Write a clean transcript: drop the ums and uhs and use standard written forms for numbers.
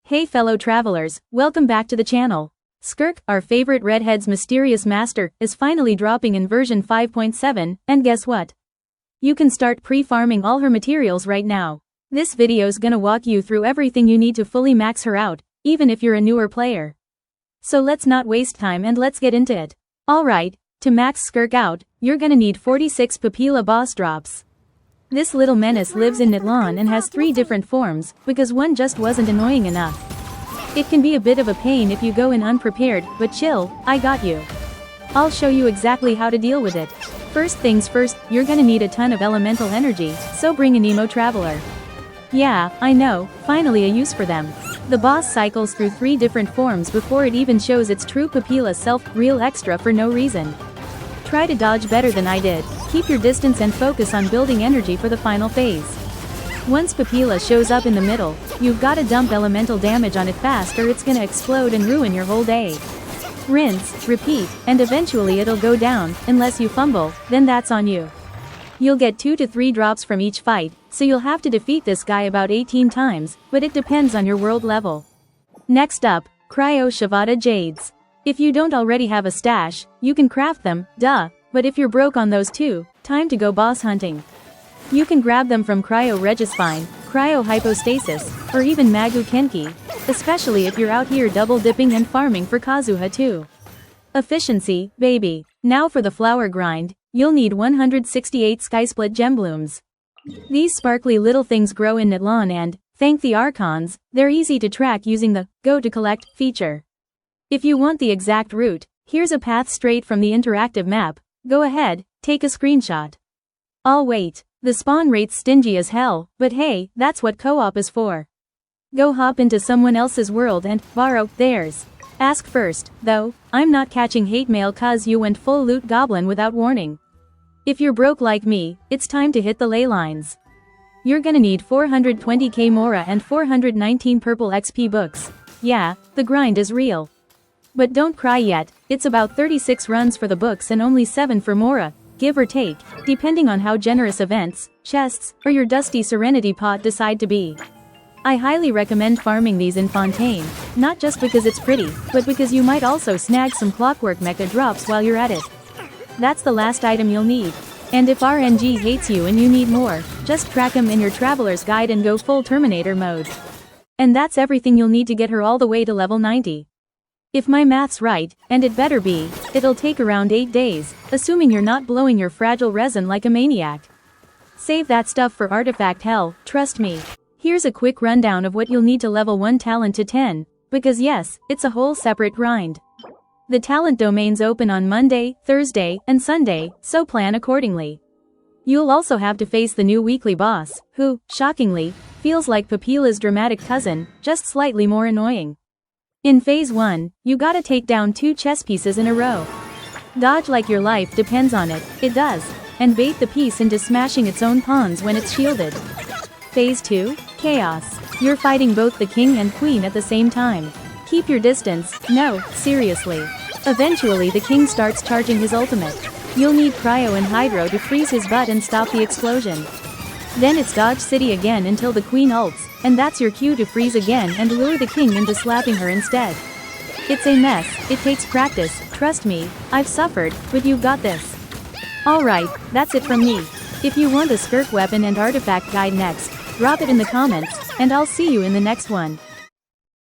Hey fellow travelers, welcome back to the channel. Skirk, our favorite redhead's mysterious master, is finally dropping in version 5.7, and guess what? You can start pre-farming all her materials right now. This video's gonna walk you through everything you need to fully max her out, even if you're a newer player. So let's not waste time and let's get into it. Alright, to max Skirk out, you're gonna need 46 Papila Drops. This little menace lives in Natlan and has 3 different forms, because one just wasn't annoying enough. It can be a bit of a pain if you go in unprepared, but chill, I got you. I'll show you exactly how to deal with it. First things first, you're gonna need a ton of elemental energy, so bring an emo traveler. Yeah, I know, finally a use for them. The boss cycles through 3 different forms before it even shows its true Papila self, real extra for no reason. Try to dodge better than I did, keep your distance and focus on building energy for the final phase. Once Papila shows up in the middle, you've gotta dump elemental damage on it fast or it's gonna explode and ruin your whole day. Rinse, repeat, and eventually it'll go down, unless you fumble, then that's on you. You'll get 2 to 3 drops from each fight, so you'll have to defeat this guy about 18 times, but it depends on your world level. Next up, Cryo Shivada Jades. If you don't already have a stash, you can craft them, duh, but if you're broke on those two, time to go boss hunting. You can grab them from Cryo Regisfine, Cryo Hypostasis, or even Magu Kenki, especially if you're out here double dipping and farming for Kazuha too. Efficiency, baby. Now for the flower grind, you'll need 168 Skysplit Gemblooms. These sparkly little things grow in Natlan and, thank the Archons, they're easy to track using the Go to Collect feature. If you want the exact route, here's a path straight from the interactive map. Go ahead, take a screenshot. I'll wait. The spawn rate's stingy as hell, but hey, that's what co-op is for. Go hop into someone else's world and borrow theirs. Ask first, though, I'm not catching hate mail cause you went full loot goblin without warning. If you're broke like me, it's time to hit the ley lines. You're gonna need 420k Mora and 419 purple XP books. Yeah, the grind is real. But don't cry yet, it's about 36 runs for the books and only 7 for Mora, give or take, depending on how generous events, chests, or your dusty serenity pot decide to be. I highly recommend farming these in Fontaine, not just because it's pretty, but because you might also snag some Clockwork Meka drops while you're at it. That's the last item you'll need. And if RNG hates you and you need more, just track him in your Traveler's Guide and go full Terminator mode. And that's everything you'll need to get her all the way to level 90. If my math's right, and it better be, it'll take around 8 days, assuming you're not blowing your fragile resin like a maniac. Save that stuff for artifact hell, trust me. Here's a quick rundown of what you'll need to level 1 talent to 10, because yes, it's a whole separate grind. The talent domains open on Monday, Thursday, and Sunday, so plan accordingly. You'll also have to face the new weekly boss, who, shockingly, feels like Papila's dramatic cousin, just slightly more annoying. In Phase 1, you gotta take down 2 chess pieces in a row. Dodge like your life depends on it, it does, and bait the piece into smashing its own pawns when it's shielded. Phase 2, Chaos. You're fighting both the king and queen at the same time. Keep your distance, no, seriously. Eventually the king starts charging his ultimate. You'll need Cryo and Hydro to freeze his butt and stop the explosion. Then it's Dodge City again until the queen ults, and that's your cue to freeze again and lure the king into slapping her instead. It's a mess, it takes practice, trust me, I've suffered, but you've got this. Alright, that's it from me. If you want a Skirk weapon and artifact guide next, drop it in the comments, and I'll see you in the next one.